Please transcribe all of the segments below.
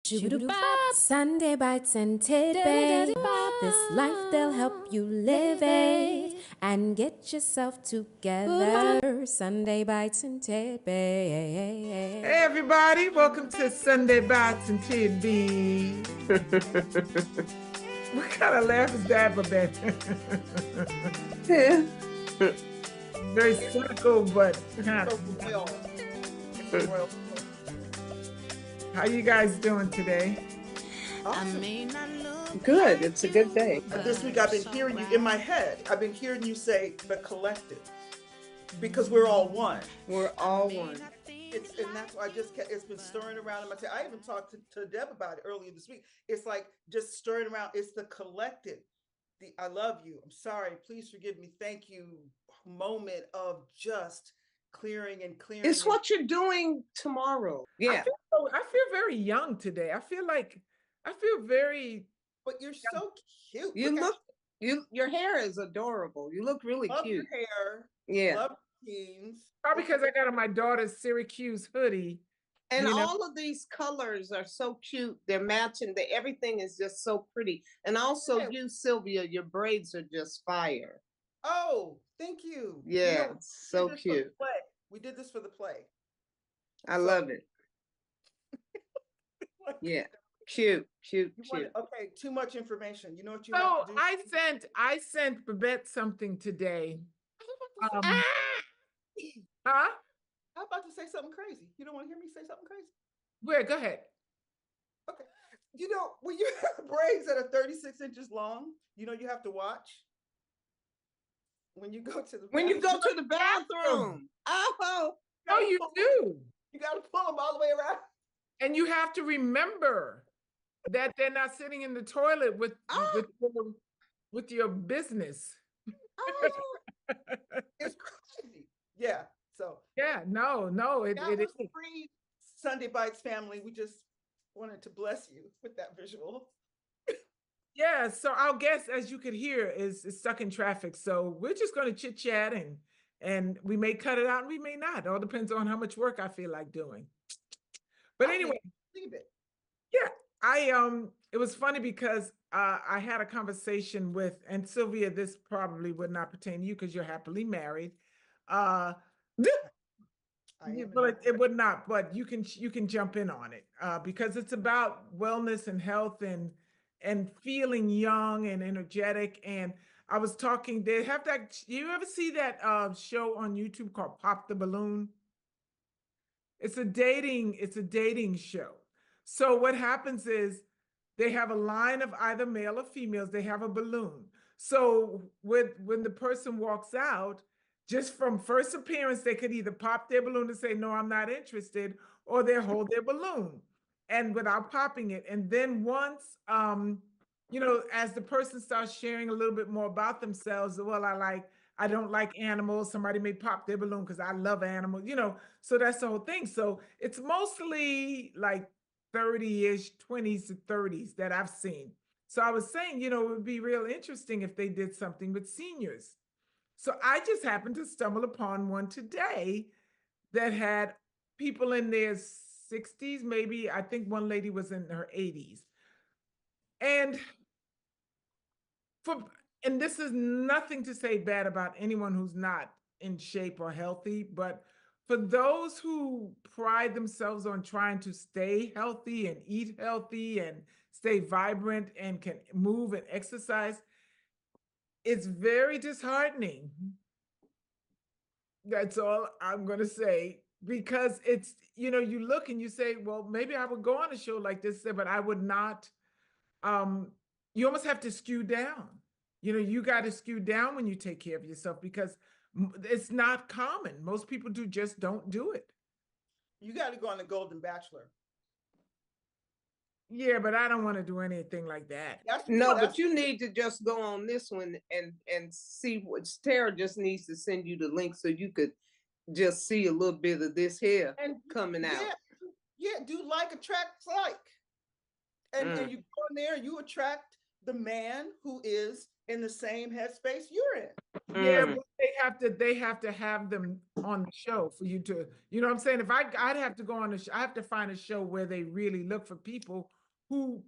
Shoo-doo-bop. Sunday bites and tidbits. This life they'll help you live it and get yourself together. Sunday bites and tidbits. Hey everybody, welcome to Sunday Bites and Tidbits. What kind of laugh is that, Babette? Very cynical, but how you guys doing today? Awesome. Good. It's a good day. This week I've been hearing you in my head. I've been hearing you say the collective because we're all one. We're all one. And that's why it's been stirring around in my head. I even talked to Deb about it earlier this week. It's like just stirring around. It's the collective. The I love you. I'm sorry. Please forgive me. Thank you. Moment of just clearing. It's what you're doing tomorrow. Yeah. I feel very young today. I feel very. But you're so cute. Your hair is adorable. You look really love cute. Your hair. Yeah. Love jeans. Probably because I got on my daughter's Syracuse hoodie. And all of these colors are so cute. They're matching. Everything is just so pretty. And also you, Silvia, your braids are just fire. Oh, thank you. Yeah, so cute. We did this for the play. I love it. Yeah. Cute. Okay, too much information. You know what you So have to do? I sent Babette something today. Huh? I'm about to say something crazy. You don't want to hear me say something crazy? Where? Go ahead. Okay. You know, when you have braids that are 36 inches long, you have to watch. When you go to the bathroom. Oh. No, you do. You got to pull them all the way around. And you have to remember that they're not sitting in the toilet with your business. Oh. It's crazy. Yeah. So. Yeah. No. It is free. Sunday Bites family. We just wanted to bless you with that visual. Yeah. So our guest, as you could hear, is stuck in traffic. So we're just going to chit chat and we may cut it out and we may not. It all depends on how much work I feel like doing. But anyway, leave it. Yeah, it was funny because I had a conversation with, and Silvia, this probably would not pertain to you because you're happily married. But it would not. But you can jump in on it because it's about wellness and health and feeling young and energetic. And I was talking. They have that. You ever see that show on YouTube called Pop the Balloon? It's a dating show. So what happens is they have a line of either male or females. They have a balloon. So when the person walks out, just from first appearance, they could either pop their balloon and say, no, I'm not interested, or they hold their balloon and without popping it. And then once, as the person starts sharing a little bit more about themselves, well, I don't like animals. Somebody may pop their balloon because I love animals, so that's the whole thing. So it's mostly like 30-ish, 20s to 30s that I've seen. So I was saying, it would be real interesting if they did something with seniors. So I just happened to stumble upon one today that had people in their 60s, maybe. I think one lady was in her 80s. And this is nothing to say bad about anyone who's not in shape or healthy, but for those who pride themselves on trying to stay healthy and eat healthy and stay vibrant and can move and exercise, it's very disheartening. That's all I'm going to say, because it's, you look and you say, well, maybe I would go on a show like this, but I would not. You almost have to skew down. You got to skew down when you take care of yourself because it's not common. Most people just don't do it. You got to go on the Golden Bachelor. Yeah, but I don't want to do anything like that. But you need to just go on this one and see what Terrah just needs to send you the link so you could just see a little bit of this hair coming out. Yeah, do like attract like. And you go in there and you attract the man who is in the same headspace you're in. Yeah, Mm. but they have to have them on the show for you to, you know what I'm saying? If I'd have to go on the show, I have to find a show where they really look for people who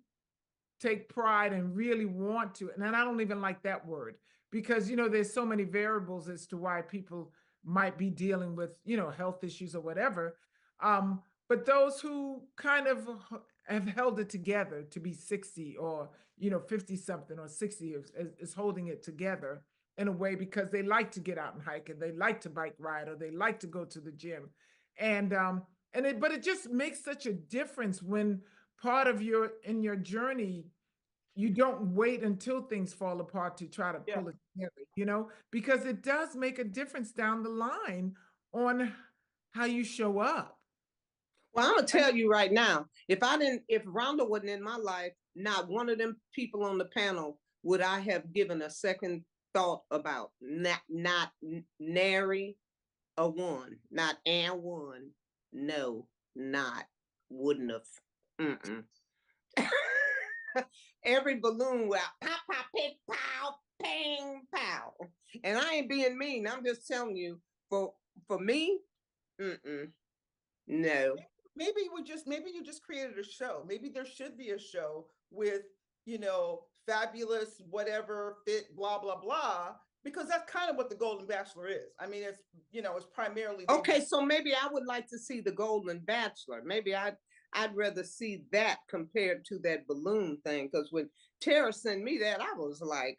take pride and really want to. And I don't even like that word because, you know, there's so many variables as to why people might be dealing with, you know, health issues or whatever. But those who kind of have held it together to be 60 or, you know, 50 something or 60 is holding it together in a way because they like to get out and hike and they like to bike ride or they like to go to the gym. But it just makes such a difference when part of your journey, you don't wait until things fall apart to try to Yeah. pull it together, you know, because it does make a difference down the line on how you show up. Well, I'm gonna tell you right now, if Rhonda wasn't in my life, not one of them people on the panel would I have given a second thought about. Not nary a one, not and one. No, not wouldn't have. Mm-mm. Every balloon will pop, pop, pick, pow, ping, pow. And I ain't being mean. I'm just telling you, for me, no. Maybe you just created a show. Maybe there should be a show with, you know, fabulous, whatever, fit, blah, blah, blah, because that's kind of what the Golden Bachelor is. I mean, it's, you know, it's primarily. Okay, so maybe I would like to see the Golden Bachelor. Maybe I'd rather see that compared to that balloon thing. Because when Terrah sent me that, I was like,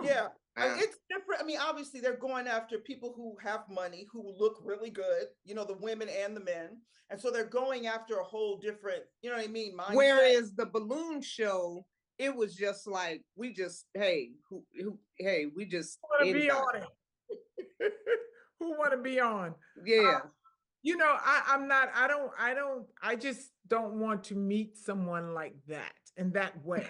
yeah, it's different. I mean, obviously they're going after people who have money, who look really good, you know, the women and the men. And so they're going after a whole different, you know what I mean? Mindset. Whereas the balloon show, it was just like, we just, hey, we just Want to be on it. Who want to be on? Yeah. You know, I just don't want to meet someone like that in that way.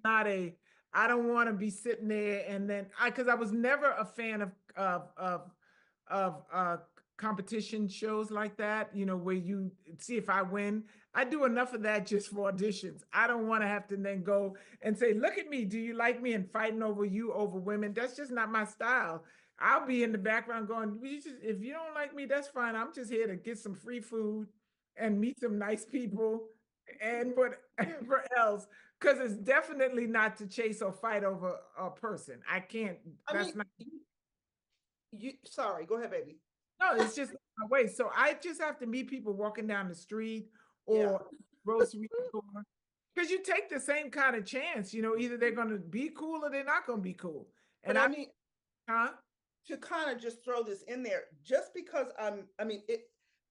I don't want to be sitting there and then because I was never a fan of competition shows like that, you know, where you see if I win. I do enough of that just for auditions. I don't want to have to then go and say, look at me, do you like me? And fighting over women. That's just not my style. I'll be in the background going, if you don't like me, that's fine. I'm just here to get some free food and meet some nice people and whatever else. Because it's definitely not to chase or fight over a person. I can't. That's not. Sorry, go ahead, baby. No, it's just my way. So I just have to meet people walking down the street or grocery store. Because you take the same kind of chance, you know, either they're going to be cool or they're not going to be cool. And but I mean, huh? To kind of just throw this in there, just because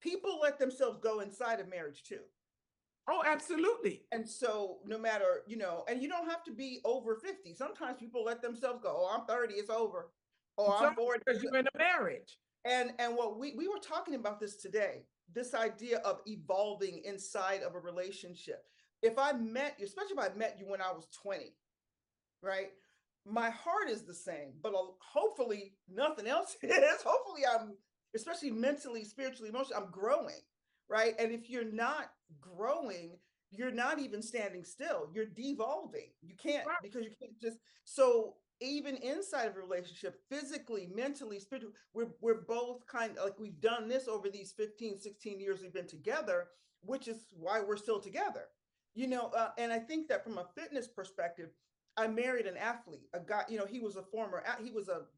people let themselves go inside of marriage too. Oh, absolutely. And so no matter, you know, and you don't have to be over 50. Sometimes people let themselves go. Oh, I'm 30, it's over. Or I'm 40. Because you're in a marriage. And what we were talking about this today, this idea of evolving inside of a relationship. If I met you, especially if I met you when I was 20, right? My heart is the same, but hopefully nothing else is. Hopefully I'm, especially mentally, spiritually, emotionally, I'm growing, right? And if you're not growing, you're not even standing still. You're devolving. You can't, because you can't just, so even inside of a relationship, physically, mentally, spiritually, we're both kind of like, we've done this over these 15, 16 years we've been together, which is why we're still together. You know, and I think that from a fitness perspective, I married an athlete, a guy, you know, he was a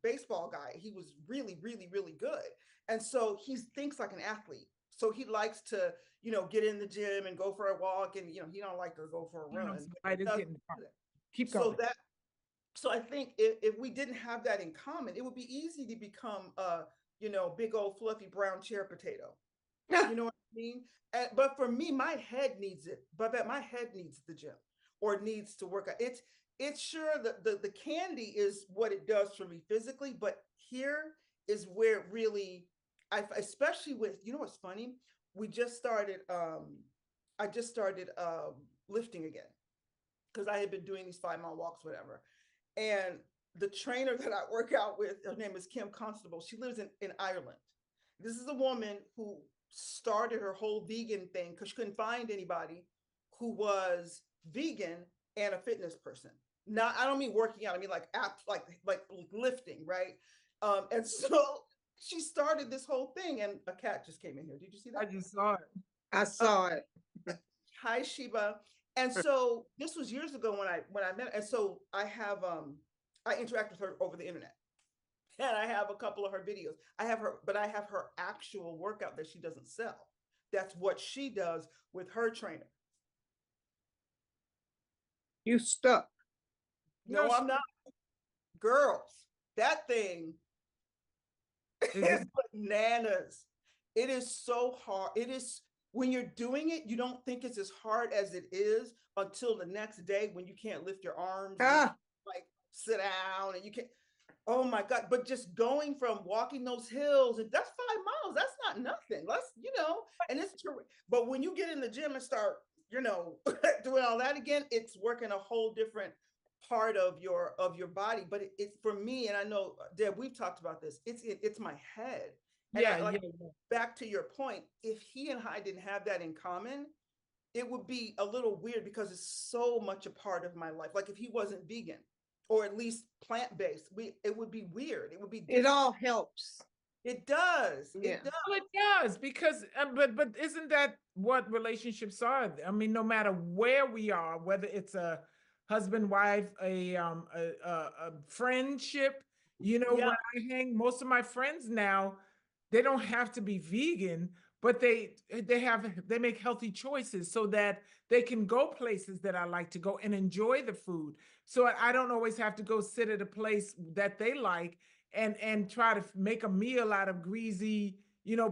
baseball guy. He was really, really, really good. And so he thinks like an athlete. So he likes to, you know, get in the gym and go for a walk. And, you know, he don't like to go for a run. Keep going. So I think if we didn't have that in common, it would be easy to become a, you know, big old fluffy brown chair potato. You know what I mean? But for me, my head needs it. But my head needs the gym or needs to work out. It's sure that the candy is what it does for me physically, but here is where it really, especially with, you know what's funny? We just started, I just started lifting again because I had been doing these 5-mile walks, whatever. And the trainer that I work out with, her name is Kim Constable. She lives in Ireland. This is a woman who started her whole vegan thing because she couldn't find anybody who was vegan and a fitness person. Not, I don't mean working out. I mean like like lifting, right? And so she started this whole thing, and a cat just came in here. Did you see I that? just saw it. I saw it. Hi, Sheba. And so this was years ago when I met her. And so I interact with her over the internet. And I have a couple of her videos. But I have her actual workout that she doesn't sell. That's what she does with her trainer. You stuck. No, No, I'm not. Girls, that thing is bananas. It is so hard. It is, when you're doing it, you don't think it's as hard as it is until the next day when you can't lift your arms and like sit down and you can't. Oh my God. But just going from walking those hills, and that's 5 miles. That's not nothing. Let's, and it's true. But when you get in the gym and start, doing all that again, it's working a whole different part of your body. But it's for me, and I know, Deb, we've talked about this. It's my head. And yeah, like, yeah. back to your point, if he and I didn't have that in common, it would be a little weird because it's so much a part of my life. Like if he wasn't vegan, or at least plant-based, it would be weird. It would be different. It all helps. It does. Yeah. It does. Well, it does because, but isn't that what relationships are? I mean, no matter where we are, whether it's a husband, wife, a friendship, Yeah. when I hang, most of my friends now, they don't have to be vegan, but they make healthy choices so that they can go places that I like to go and enjoy the food. So I don't always have to go sit at a place that they like and try to make a meal out of greasy,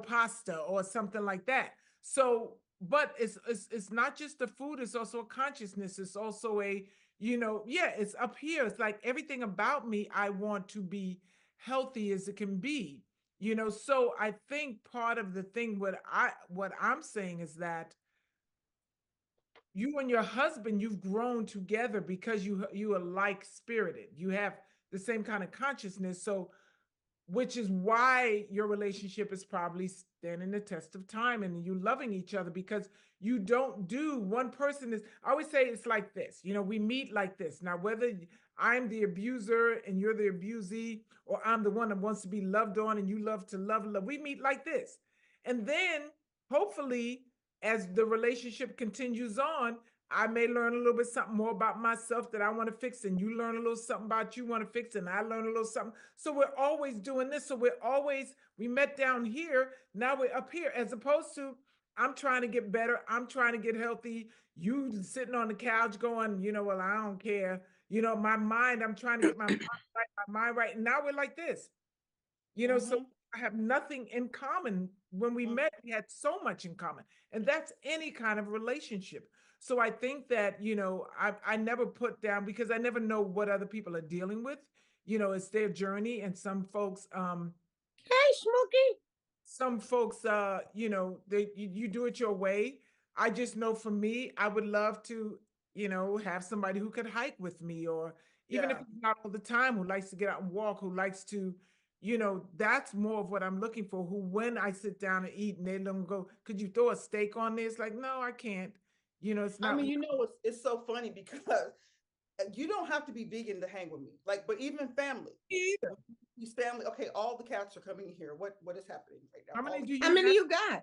pasta or something like that. So, but it's not just the food, it's also a consciousness. It's also yeah, it's up here. It's like everything about me, I want to be healthy as it can be. So I think part of the thing what I'm saying is that you and your husband, you've grown together because you are like spirited. You have the same kind of consciousness. So which is why your relationship is probably standing the test of time and you loving each other because you don't do one person is I always say it's like this, we meet like this. Now, whether I'm the abuser and you're the abusee, or I'm the one that wants to be loved on and you love to love, we meet like this. And then hopefully, as the relationship continues on, I may learn a little bit something more about myself that I want to fix, and you learn a little something about you want to fix, and I learn a little something. So we're always doing this. So we met down here, now we're up here, as opposed to I'm trying to get better, I'm trying to get healthy. You sitting on the couch going, well, I don't care. My mind, I'm trying to get my mind right, my mind right. And now we're like this, so I have nothing in common. When we met, we had so much in common. And that's any kind of relationship. So I think that, I never put down because I never know what other people are dealing with. It's their journey. And some folks, Hey, Smokey. you do it your way. I just know for me, I would love to, have somebody who could hike with me, or even if Yeah. it's not all the time, who likes to get out and walk, who likes to, that's more of what I'm looking for. Who, when I sit down and eat and they don't go, could you throw a steak on this? Like, no, I can't. It's I not mean, it's so funny because you don't have to be vegan to hang with me. Like, but even family, me either. these family. Okay, all the cats are coming in here. What is happening right now? How many do How you many have? you got?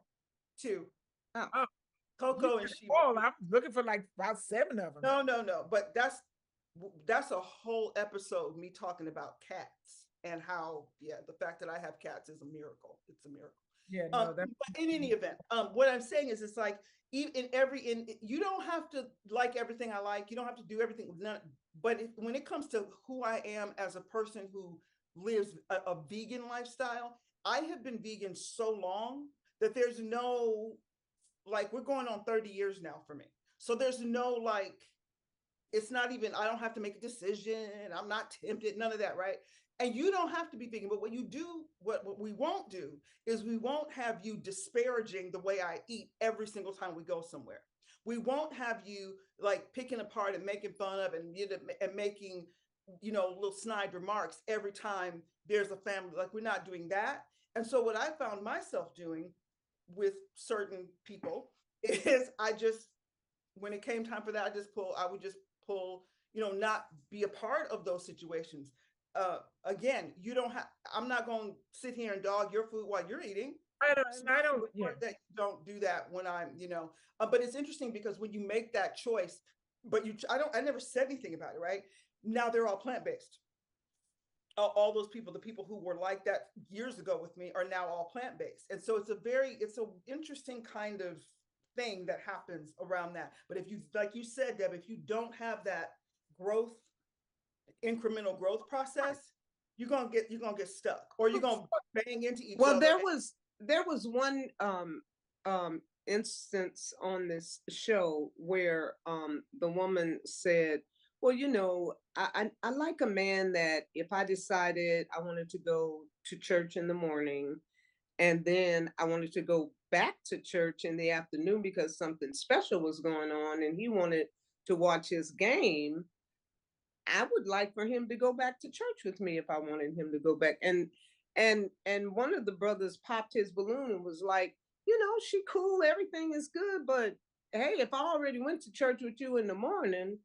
Two, Oh, Oh, you Coco and got Sheba. all. I was looking for like about 7 of them. No. But that's a whole episode, me talking about cats and how, yeah, the fact that I have cats is a miracle. It's a miracle. Yeah, no, that's But in any event, what I'm saying is, it's like you don't have to like everything I like. You don't have to do everything. But when it comes to who I am as a person who lives a vegan lifestyle, I have been vegan so long that there's no, like, we're going on 30 years now for me. So there's no, like, it's not even, I don't have to make a decision. I'm not tempted, none of that, right? And you don't have to be vegan, but what we won't do is we won't have you disparaging the way I eat every single time we go somewhere. We won't have you like picking apart and making fun of and making, little snide remarks every time there's a family. Like, we're not doing that. And so what I found myself doing with certain people is when it came time for that, I would just pull, not be a part of those situations. Again, you don't have, I'm not going to sit here and dog your food while you're eating. I don't, yeah. That you don't do that when but it's interesting because when you make that choice, but I never said anything about it, right? Now they're all plant-based. All those people, the people who were like that years ago with me, are now all plant-based. And so it's a interesting kind of thing that happens around that. But if you, like you said, Deb, if you don't have that growth, incremental growth process, you're gonna get stuck, or you're gonna bang into each other. Well, there was one instance on this show where the woman said, well, I like a man that if I decided I wanted to go to church in the morning and then I wanted to go back to church in the afternoon because something special was going on and he wanted to watch his game, I would like for him to go back to church with me if I wanted him to go back. And one of the brothers popped his balloon and was like, she cool, everything is good, but hey, if I already went to church with you in the morning,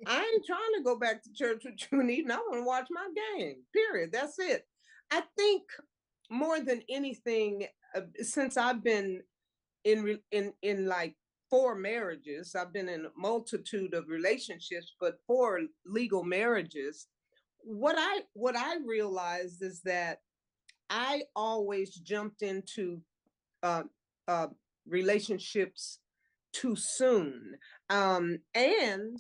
I ain't trying to go back to church with you in the evening. I want to watch my game, period. That's it. I think more than anything, since I've been in like 4 marriages, I've been in a multitude of relationships, but 4 legal marriages. What I realized is that I always jumped into relationships too soon, and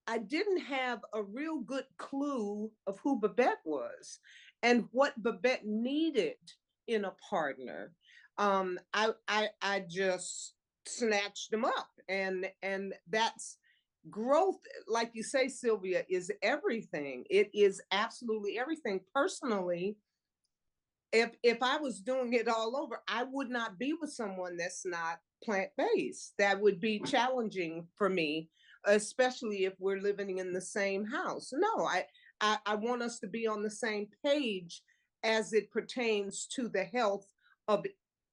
I didn't have a real good clue of who Babette was and what Babette needed in a partner. I just snatched them up, and that's growth. Like you say, Silvia, is everything. It is absolutely everything. Personally, if I was doing it all over, I would not be with someone that's not plant-based. That would be challenging for me, especially if we're living in the same house. No, I want us to be on the same page as it pertains to the health of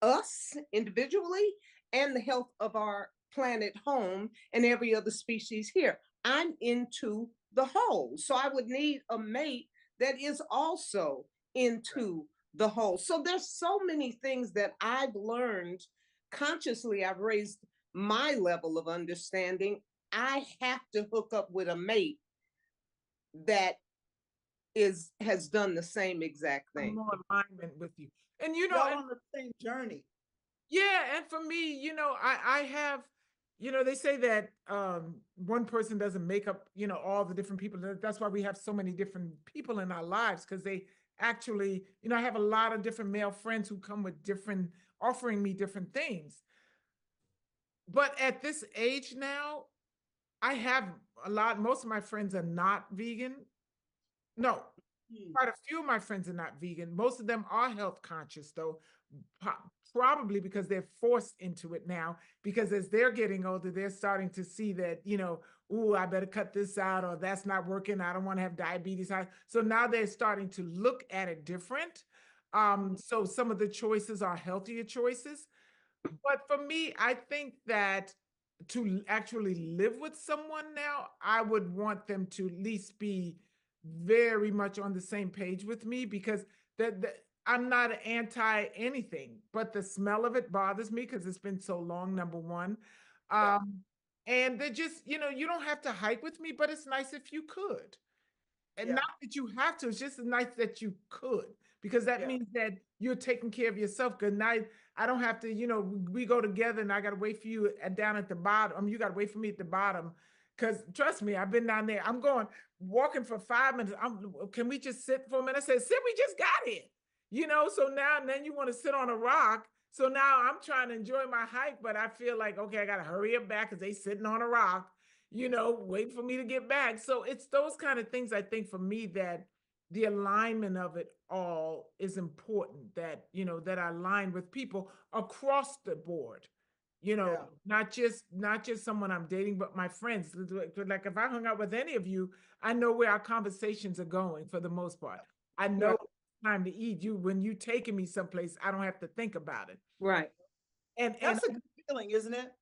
us individually and the health of our planet home and every other species here. I'm into the whole. So I would need a mate that is also into the whole. So there's so many things that I've learned consciously. I've raised my level of understanding. I have to hook up with a mate that has done the same exact thing. More alignment with you. And y'all on the same journey. Yeah, and for me, I have, they say that one person doesn't make up, all the different people. That's why we have so many different people in our lives, because they actually, I have a lot of different male friends who come with offering me different things. But at this age now, I have most of my friends are not vegan. No, quite a few of my friends are not vegan. Most of them are health conscious, though, probably because they're forced into it now, because as they're getting older, they're starting to see that, ooh, I better cut this out, or that's not working. I don't want to have diabetes. So now they're starting to look at it different. So some of the choices are healthier choices. But for me, I think that to actually live with someone now, I would want them to at least be very much on the same page with me, because I'm not anti anything, but the smell of it bothers me because it's been so long, number one. And they're just, you don't have to hike with me, but it's nice if you could. And not that you have to, it's just nice that you could, because that means that you're taking care of yourself. Good night. I don't have to, we go together and I got to wait for you down at the bottom. You got to wait for me at the bottom. Because trust me, I've been down there. I'm walking for 5 minutes. Can we just sit for a minute? I said, sit, we just got it. So now and then you want to sit on a rock. So now I'm trying to enjoy my hike, but I feel like, okay, I got to hurry up back because they sitting on a rock, wait for me to get back. So it's those kind of things, I think, for me, that the alignment of it all is important, that, that I align with people across the board, not just someone I'm dating, but my friends. Like if I hung out with any of you, I know where our conversations are going for the most part. I know it's time to eat. When you taking me someplace, I don't have to think about it. Right. And that's a good feeling, isn't it?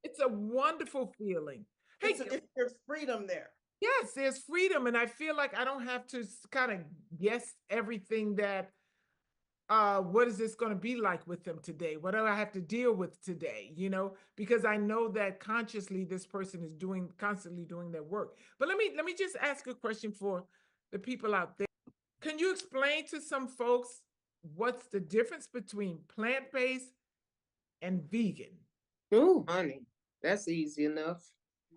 It's a wonderful feeling. Hey, there's freedom there. Yes, there's freedom, and I feel like I don't have to kind of guess everything that what is this going to be like with them today? What do I have to deal with today? Because I know that consciously this person is constantly doing their work. But let me just ask a question for the people out there. Can you explain to some folks what's the difference between plant-based and vegan? Ooh, honey, that's easy enough.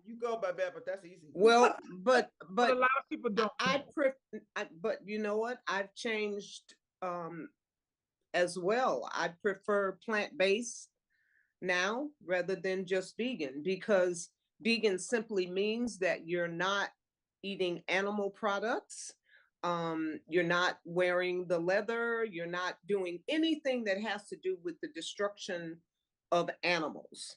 You go, Babette, but that's easy. Well, But a lot of people don't know. But you know what? I've changed as well. I prefer plant-based now rather than just vegan, because vegan simply means that you're not eating animal products. You're not wearing the leather. You're not doing anything that has to do with the destruction of animals.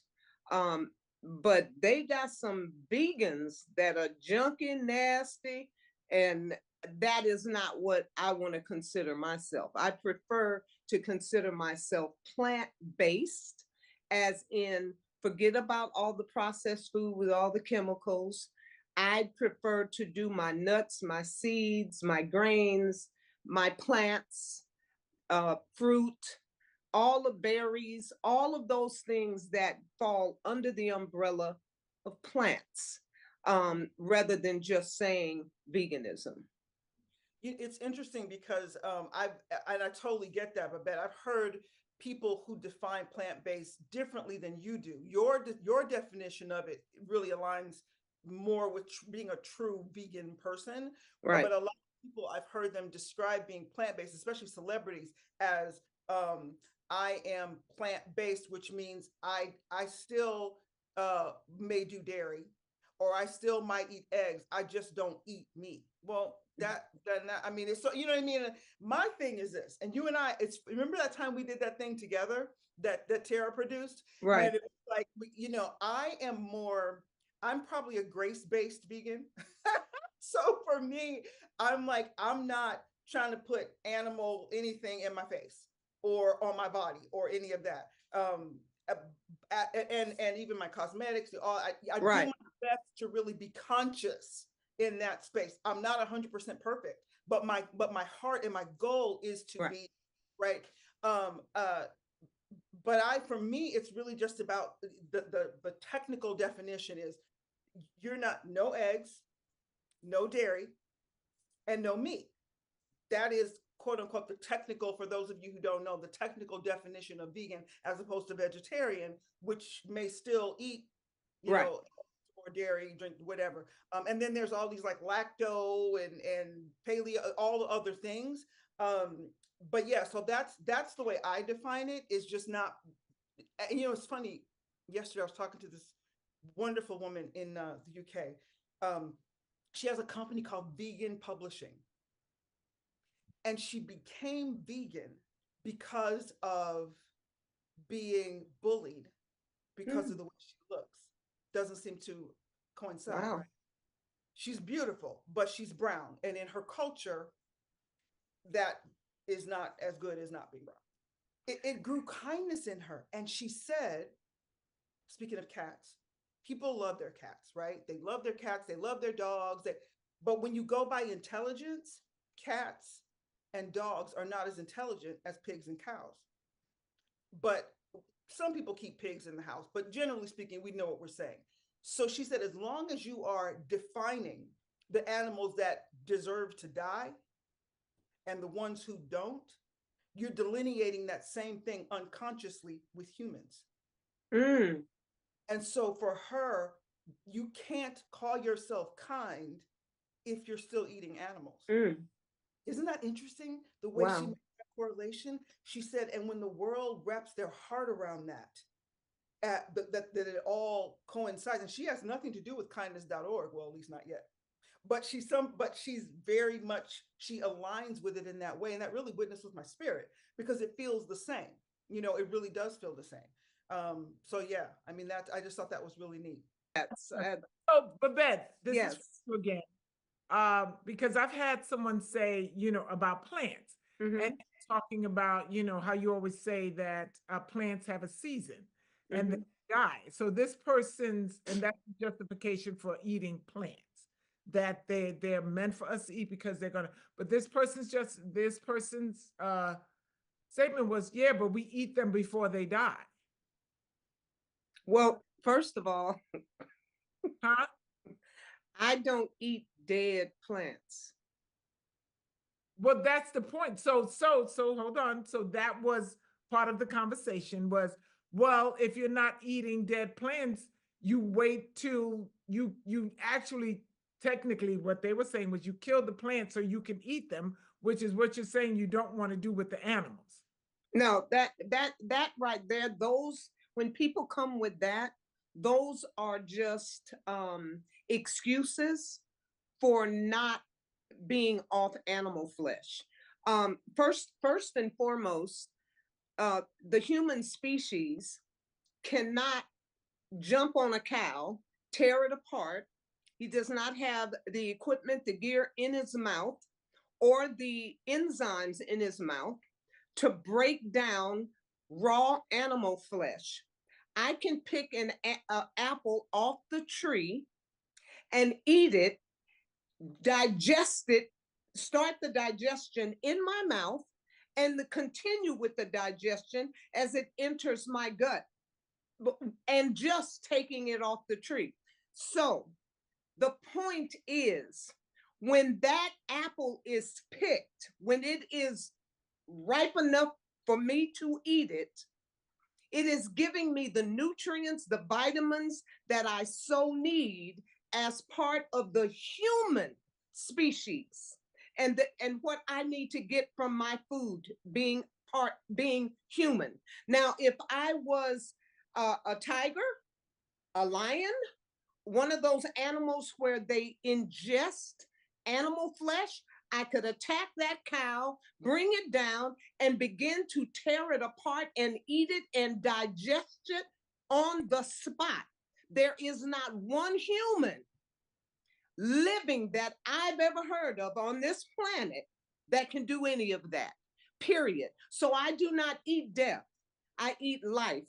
But they got some vegans that are junky, nasty, and that is not what I want to consider myself. I prefer to consider myself plant-based, as in forget about all the processed food with all the chemicals. I prefer to do my nuts, my seeds, my grains, my plants, fruit, all the berries, all of those things that fall under the umbrella of plants, rather than just saying veganism. It's interesting because I totally get that, but I've heard people who define plant-based differently than you do. Your definition of it really aligns more with being a true vegan person. Right. But a lot of people, I've heard them describe being plant-based, especially celebrities, as I am plant-based, which means I still may do dairy, or I still might eat eggs. I just don't eat meat. Well, I mean, it's so, you know what I mean? My thing is this, and you and I, remember that time we did that thing together that Terrah produced? Right. And it was like, I'm probably a grace-based vegan. So for me, I'm like, I'm not trying to put anything in my face or on my body or any of that. And even my cosmetics, I Right. do my best to really be conscious in that space. I'm not 100% perfect, but my heart and my goal is to Right. be right. But for me, it's really just about the technical definition is you're not no eggs, no dairy, and no meat. That is quote unquote the technical, for those of you who don't know, the technical definition of vegan, as opposed to vegetarian, which may still eat, Right. or dairy, drink whatever. And then there's all these like lacto and paleo, all the other things. But yeah, so that's the way I define it, is just not, and it's funny, yesterday I was talking to this wonderful woman in the UK. She has a company called Vegan Publishing. And she became vegan because of being bullied because of the way she looks. Doesn't seem to coincide. Wow. Right? She's beautiful, but she's brown. And in her culture, that is not as good as not being brown. It grew kindness in her. And she said, speaking of cats, people love their cats, right? They love their cats, they love their dogs. But when you go by intelligence, cats and dogs are not as intelligent as pigs and cows. But some people keep pigs in the house, but generally speaking, we know what we're saying. So she said, as long as you are defining the animals that deserve to die and the ones who don't, you're delineating that same thing unconsciously with humans. And so for her, you can't call yourself kind if you're still eating animals. Isn't that interesting? The way she made that correlation. She said, and when the world wraps their heart around that, that it all coincides, and she has nothing to do with kindness.org. Well, at least not yet. But she's very much, she aligns with it in that way. And that really witnessed with my spirit, because it feels the same. It really does feel the same. So yeah, I mean, I just thought that was really neat. So, Babette, this Yes. is for you again. Because I've had someone say, about plants, and talking about, how you always say that plants have a season and they die. So this person's, and that's the justification for eating plants. that they're meant for us to eat because they're gonna. But this person's statement was, yeah, but we eat them before they die. Well, first of all, Huh? I don't eat dead plants. Well, that's the point. So hold on. So that was part of the conversation was, well, if you're not eating dead plants, you wait till you actually, technically what they were saying was you kill the plants so you can eat them, which is what you're saying you don't want to do with the animals. No, that right there, those, when people come with that, those are just excuses for not being off animal flesh. First and foremost, the human species cannot jump on a cow, tear it apart. He does not have the equipment, the gear in his mouth, or the enzymes in his mouth to break down raw animal flesh. I can pick an apple off the tree and eat it, digest it, start the digestion in my mouth, and continue with the digestion as it enters my gut, and just taking it off the tree. So the point is, when that apple is picked, when it is ripe enough for me to eat it, it is giving me the nutrients, the vitamins that I so need as part of the human species, and what I need to get from my food being human. Now, if I was a tiger, a lion, one of those animals where they ingest animal flesh, I could attack that cow, bring it down, and begin to tear it apart and eat it and digest it on the spot. There is not one human living that I've ever heard of on this planet that can do any of that, period. So I do not eat death. I eat life.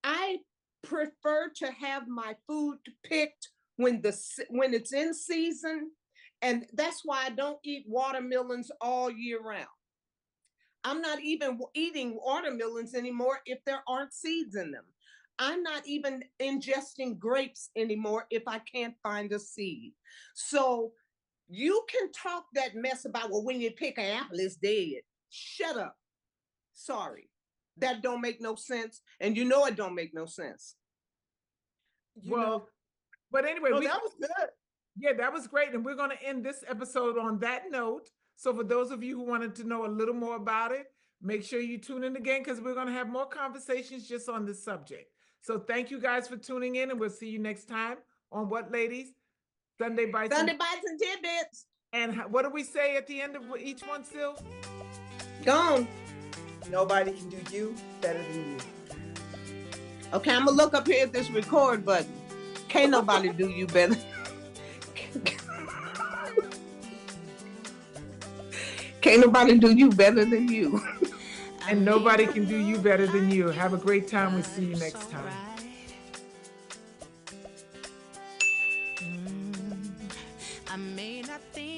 I prefer to have my food picked when it's in season, and that's why I don't eat watermelons all year round. I'm not even eating watermelons anymore if there aren't seeds in them. I'm not even ingesting grapes anymore if I can't find a seed. So you can talk that mess about, well, when you pick an apple, it's dead. Shut up. Sorry. That don't make no sense. And you know it don't make no sense. But anyway, that was good. Yeah, that was great. And we're going to end this episode on that note. So for those of you who wanted to know a little more about it, make sure you tune in again, because we're going to have more conversations just on this subject. So thank you guys for tuning in, and we'll see you next time on what, ladies? Sunday Bites and Tidbits. And what do we say at the end of each one, Sil? Gone. Nobody can do you better than you. Okay, I'm going to look up here at this record button. Can't nobody do you better. Can't nobody do you better than you. And nobody can do you better than you. Have a great time. We'll see you next time. I may not think